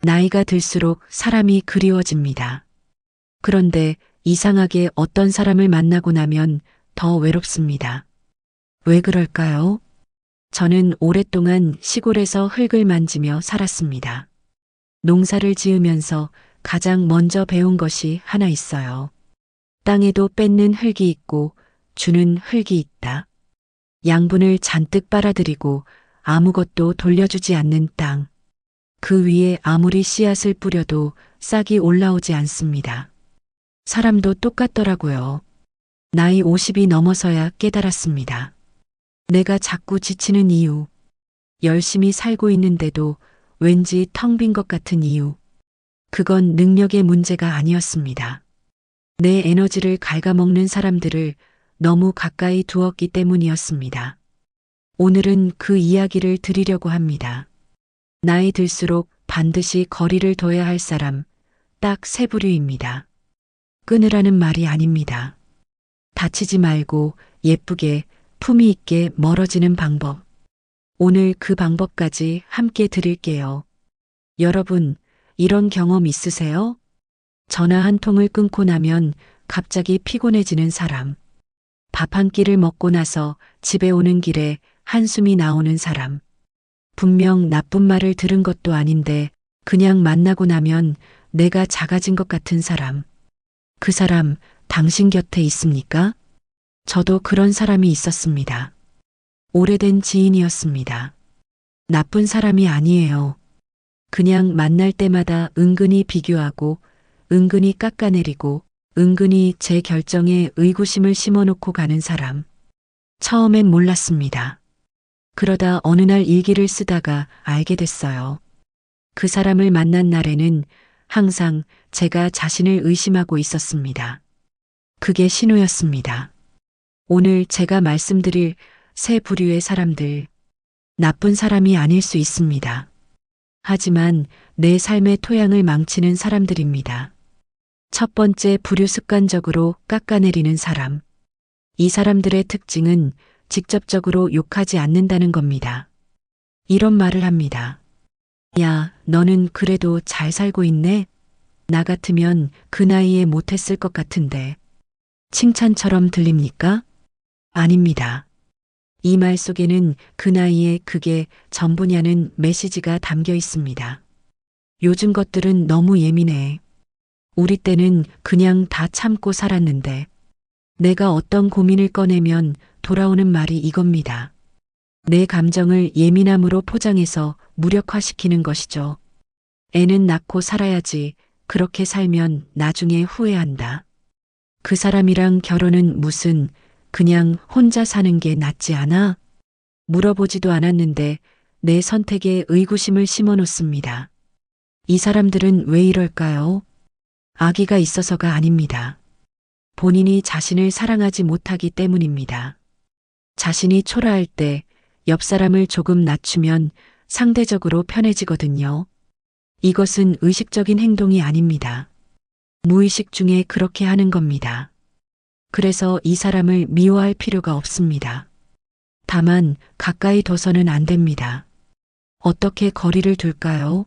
나이가 들수록 사람이 그리워집니다. 그런데 이상하게 어떤 사람을 만나고 나면 더 외롭습니다. 왜 그럴까요? 저는 오랫동안 시골에서 흙을 만지며 살았습니다. 농사를 지으면서 가장 먼저 배운 것이 하나 있어요. 땅에도 뺏는 흙이 있고 주는 흙이 있다. 양분을 잔뜩 빨아들이고 아무것도 돌려주지 않는 땅. 그 위에 아무리 씨앗을 뿌려도 싹이 올라오지 않습니다. 사람도 똑같더라고요. 나이 50이 넘어서야 깨달았습니다. 내가 자꾸 지치는 이유, 열심히 살고 있는데도 왠지 텅 빈 것 같은 이유. 그건 능력의 문제가 아니었습니다. 내 에너지를 갉아먹는 사람들을 너무 가까이 두었기 때문이었습니다. 오늘은 그 이야기를 드리려고 합니다. 나이 들수록 반드시 거리를 둬야 할 사람, 딱 세 부류입니다. 끊으라는 말이 아닙니다. 다치지 말고 예쁘게 품위 있게 멀어지는 방법. 오늘 그 방법까지 함께 드릴게요. 여러분, 이런 경험 있으세요? 전화 한 통을 끊고 나면 갑자기 피곤해지는 사람. 밥 한 끼를 먹고 나서 집에 오는 길에 한숨이 나오는 사람. 분명 나쁜 말을 들은 것도 아닌데 그냥 만나고 나면 내가 작아진 것 같은 사람. 그 사람 당신 곁에 있습니까? 저도 그런 사람이 있었습니다. 오래된 지인이었습니다. 나쁜 사람이 아니에요. 그냥 만날 때마다 은근히 비교하고 은근히 깎아내리고 은근히 제 결정에 의구심을 심어놓고 가는 사람. 처음엔 몰랐습니다. 그러다 어느 날 일기를 쓰다가 알게 됐어요. 그 사람을 만난 날에는 항상 제가 자신을 의심하고 있었습니다. 그게 신호였습니다. 오늘 제가 말씀드릴 세 부류의 사람들, 나쁜 사람이 아닐 수 있습니다. 하지만 내 삶의 토양을 망치는 사람들입니다. 첫 번째 부류, 습관적으로 깎아내리는 사람. 이 사람들의 특징은 직접적으로 욕하지 않는다는 겁니다. 이런 말을 합니다. 야, 너는 그래도 잘 살고 있네? 나 같으면 그 나이에 못했을 것 같은데. 칭찬처럼 들립니까? 아닙니다. 이 말 속에는 그 나이에 그게 전부냐는 메시지가 담겨 있습니다. 요즘 것들은 너무 예민해. 우리 때는 그냥 다 참고 살았는데. 내가 어떤 고민을 꺼내면 돌아오는 말이 이겁니다. 내 감정을 예민함으로 포장해서 무력화시키는 것이죠. 애는 낳고 살아야지. 그렇게 살면 나중에 후회한다. 그 사람이랑 결혼은 무슨 그냥 혼자 사는 게 낫지 않아? 물어보지도 않았는데 내 선택에 의구심을 심어놓습니다. 이 사람들은 왜 이럴까요? 악의가 있어서가 아닙니다. 본인이 자신을 사랑하지 못하기 때문입니다. 자신이 초라할 때 옆 사람을 조금 낮추면 상대적으로 편해지거든요. 이것은 의식적인 행동이 아닙니다. 무의식 중에 그렇게 하는 겁니다. 그래서 이 사람을 미워할 필요가 없습니다. 다만 가까이 둬서는 안 됩니다. 어떻게 거리를 둘까요?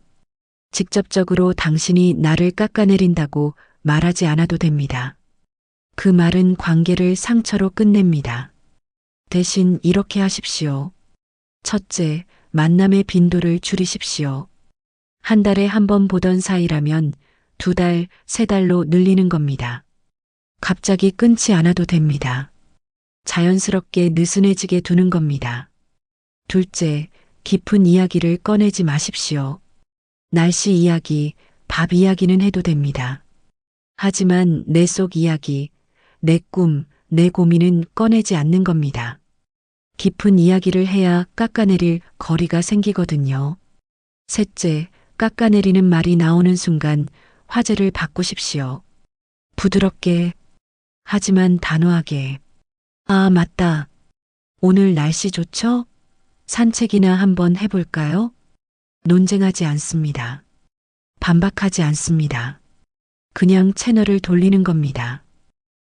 직접적으로 당신이 나를 깎아내린다고 말하지 않아도 됩니다. 그 말은 관계를 상처로 끝냅니다. 대신 이렇게 하십시오. 첫째, 만남의 빈도를 줄이십시오. 한 달에 한 번 보던 사이라면 2달, 3달로 늘리는 겁니다. 갑자기 끊지 않아도 됩니다. 자연스럽게 느슨해지게 두는 겁니다. 둘째, 깊은 이야기를 꺼내지 마십시오. 날씨 이야기, 밥 이야기는 해도 됩니다. 하지만 내 속 이야기, 내 꿈, 내 고민은 꺼내지 않는 겁니다. 깊은 이야기를 해야 깎아내릴 거리가 생기거든요. 셋째, 깎아내리는 말이 나오는 순간 화제를 바꾸십시오. 부드럽게, 하지만 단호하게. 아, 맞다. 오늘 날씨 좋죠? 산책이나 한번 해볼까요? 논쟁하지 않습니다. 반박하지 않습니다. 그냥 채널을 돌리는 겁니다.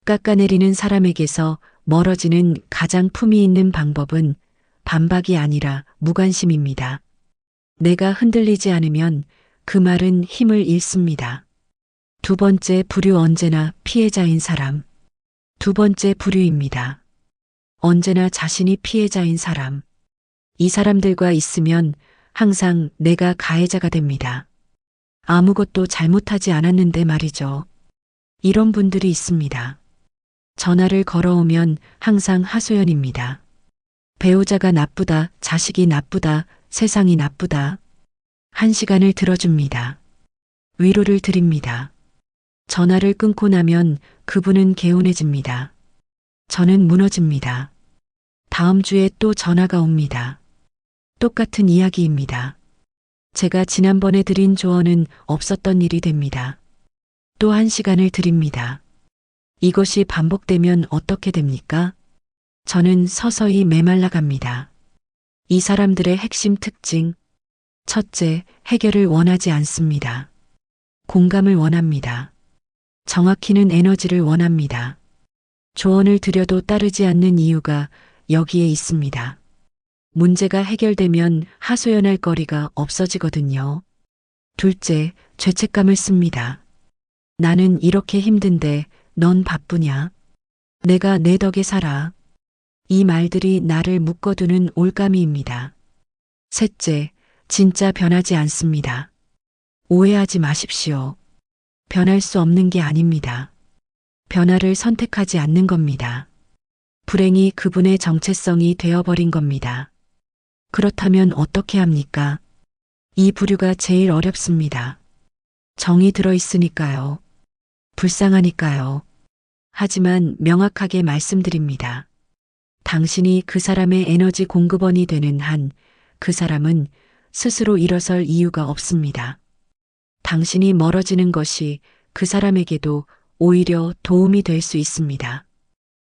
깎아내리는 사람에게서 멀어지는 가장 품위 있는 방법은 반박이 아니라 무관심입니다. 내가 흔들리지 않으면 그 말은 힘을 잃습니다. 두 번째 부류 언제나 피해자인 사람. 두 번째 부류입니다. 언제나 자신이 피해자인 사람. 이 사람들과 있으면 항상 내가 가해자가 됩니다. 아무것도 잘못하지 않았는데 말이죠. 이런 분들이 있습니다. 전화를 걸어오면 항상 하소연입니다. 배우자가 나쁘다, 자식이 나쁘다, 세상이 나쁘다. 한 시간을 들어줍니다. 위로를 드립니다. 전화를 끊고 나면 그분은 개운해집니다. 저는 무너집니다. 다음 주에 또 전화가 옵니다. 똑같은 이야기입니다. 제가 지난번에 드린 조언은 없었던 일이 됩니다. 또 한 시간을 드립니다. 이것이 반복되면 어떻게 됩니까? 저는 서서히 메말라 갑니다. 이 사람들의 핵심 특징. 첫째, 해결을 원하지 않습니다. 공감을 원합니다. 정확히는 에너지를 원합니다. 조언을 드려도 따르지 않는 이유가 여기에 있습니다. 문제가 해결되면 하소연할 거리가 없어지거든요. 둘째, 죄책감을 씁니다. 나는 이렇게 힘든데 넌 바쁘냐? 내가 내 덕에 살아. 이 말들이 나를 묶어두는 올가미입니다. 셋째, 진짜 변하지 않습니다. 오해하지 마십시오. 변할 수 없는 게 아닙니다. 변화를 선택하지 않는 겁니다. 불행이 그분의 정체성이 되어버린 겁니다. 그렇다면 어떻게 합니까? 이 부류가 제일 어렵습니다. 정이 들어있으니까요. 불쌍하니까요. 하지만 명확하게 말씀드립니다. 당신이 그 사람의 에너지 공급원이 되는 한 그 사람은 스스로 일어설 이유가 없습니다. 당신이 멀어지는 것이 그 사람에게도 오히려 도움이 될 수 있습니다.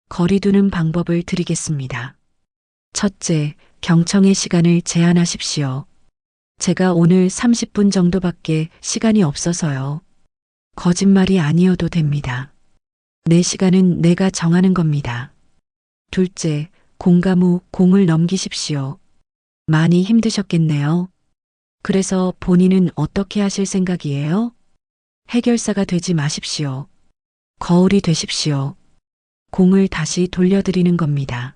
거리두는 방법을 드리겠습니다. 첫째, 경청의 시간을 제한하십시오. 제가 오늘 30분 정도밖에 시간이 없어서요. 거짓말이 아니어도 됩니다. 내 시간은 내가 정하는 겁니다. 둘째, 공감 후 공을 넘기십시오. 많이 힘드셨겠네요. 그래서 본인은 어떻게 하실 생각이에요? 해결사가 되지 마십시오. 거울이 되십시오. 공을 다시 돌려드리는 겁니다.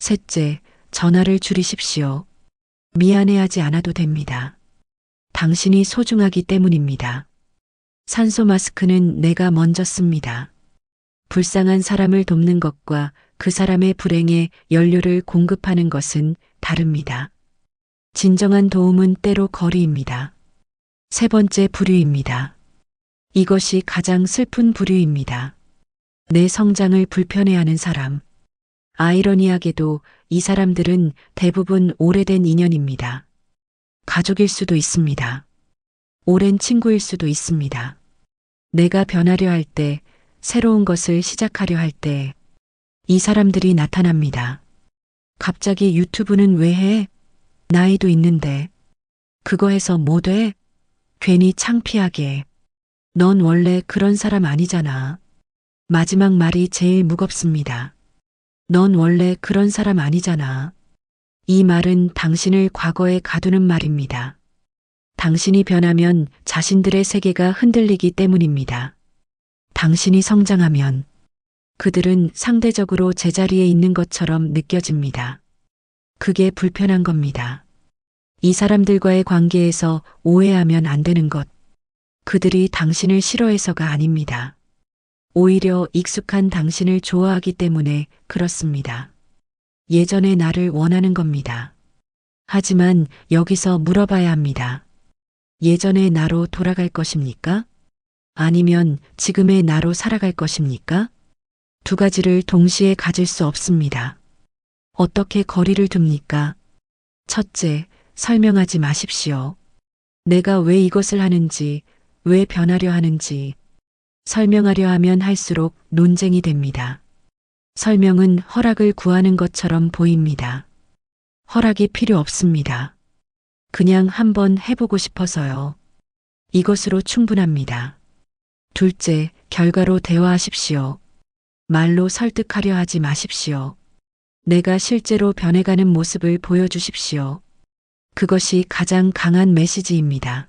셋째, 전화를 줄이십시오. 미안해하지 않아도 됩니다. 당신이 소중하기 때문입니다. 산소 마스크는 내가 먼저 씁니다. 불쌍한 사람을 돕는 것과 그 사람의 불행에 연료를 공급하는 것은 다릅니다. 진정한 도움은 때로 거리입니다. 세 번째 부류입니다. 이것이 가장 슬픈 부류입니다. 내 성장을 불편해하는 사람. 아이러니하게도 이 사람들은 대부분 오래된 인연입니다. 가족일 수도 있습니다. 오랜 친구일 수도 있습니다. 내가 변하려 할 때, 새로운 것을 시작하려 할 때, 이 사람들이 나타납니다. 갑자기 유튜브는 왜 해? 나이도 있는데. 그거 해서 뭐 돼? 괜히 창피하게. 넌 원래 그런 사람 아니잖아. 마지막 말이 제일 무겁습니다. 넌 원래 그런 사람 아니잖아. 이 말은 당신을 과거에 가두는 말입니다. 당신이 변하면 자신들의 세계가 흔들리기 때문입니다. 당신이 성장하면 그들은 상대적으로 제자리에 있는 것처럼 느껴집니다. 그게 불편한 겁니다. 이 사람들과의 관계에서 오해하면 안 되는 것. 그들이 당신을 싫어해서가 아닙니다. 오히려 익숙한 당신을 좋아하기 때문에 그렇습니다. 예전의 나를 원하는 겁니다. 하지만 여기서 물어봐야 합니다. 예전의 나로 돌아갈 것입니까? 아니면 지금의 나로 살아갈 것입니까? 두 가지를 동시에 가질 수 없습니다. 어떻게 거리를 둡니까? 첫째, 설명하지 마십시오. 내가 왜 이것을 하는지, 왜 변하려 하는지, 설명하려 하면 할수록 논쟁이 됩니다. 설명은 허락을 구하는 것처럼 보입니다. 허락이 필요 없습니다. 그냥 한번 해보고 싶어서요. 이것으로 충분합니다. 둘째, 결과로 대화하십시오. 말로 설득하려 하지 마십시오. 내가 실제로 변해가는 모습을 보여주십시오. 그것이 가장 강한 메시지입니다.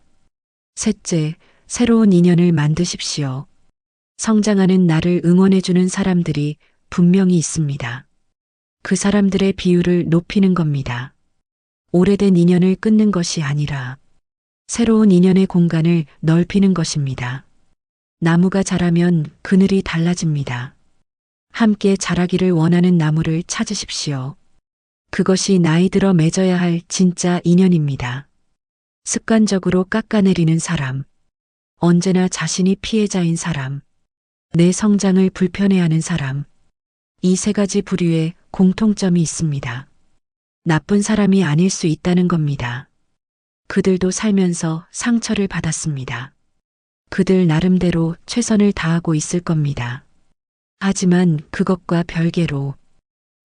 셋째, 새로운 인연을 만드십시오. 성장하는 나를 응원해주는 사람들이 분명히 있습니다. 그 사람들의 비율을 높이는 겁니다. 오래된 인연을 끊는 것이 아니라 새로운 인연의 공간을 넓히는 것입니다. 나무가 자라면 그늘이 달라집니다. 함께 자라기를 원하는 나무를 찾으십시오. 그것이 나이 들어 맺어야 할 진짜 인연입니다. 습관적으로 깎아내리는 사람, 언제나 자신이 피해자인 사람, 내 성장을 불편해하는 사람, 이 세 가지 부류에 공통점이 있습니다. 나쁜 사람이 아닐 수 있다는 겁니다. 그들도 살면서 상처를 받았습니다. 그들 나름대로 최선을 다하고 있을 겁니다. 하지만 그것과 별개로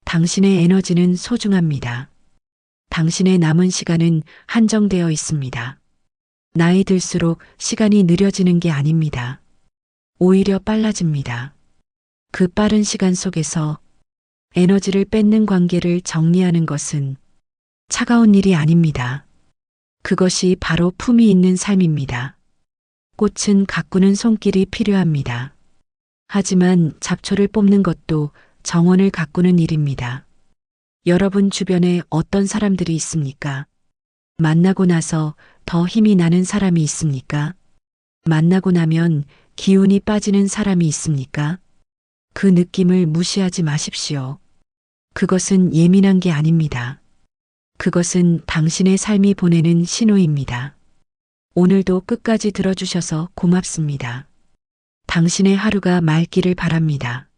당신의 에너지는 소중합니다. 당신의 남은 시간은 한정되어 있습니다. 나이 들수록 시간이 느려지는 게 아닙니다. 오히려 빨라집니다. 그 빠른 시간 속에서 에너지를 뺏는 관계를 정리하는 것은 차가운 일이 아닙니다. 그것이 바로 품이 있는 삶입니다. 꽃은 가꾸는 손길이 필요합니다. 하지만 잡초를 뽑는 것도 정원을 가꾸는 일입니다. 여러분 주변에 어떤 사람들이 있습니까? 만나고 나서 더 힘이 나는 사람이 있습니까? 만나고 나면 기운이 빠지는 사람이 있습니까? 그 느낌을 무시하지 마십시오. 그것은 예민한 게 아닙니다. 그것은 당신의 삶이 보내는 신호입니다. 오늘도 끝까지 들어주셔서 고맙습니다. 당신의 하루가 맑기를 바랍니다.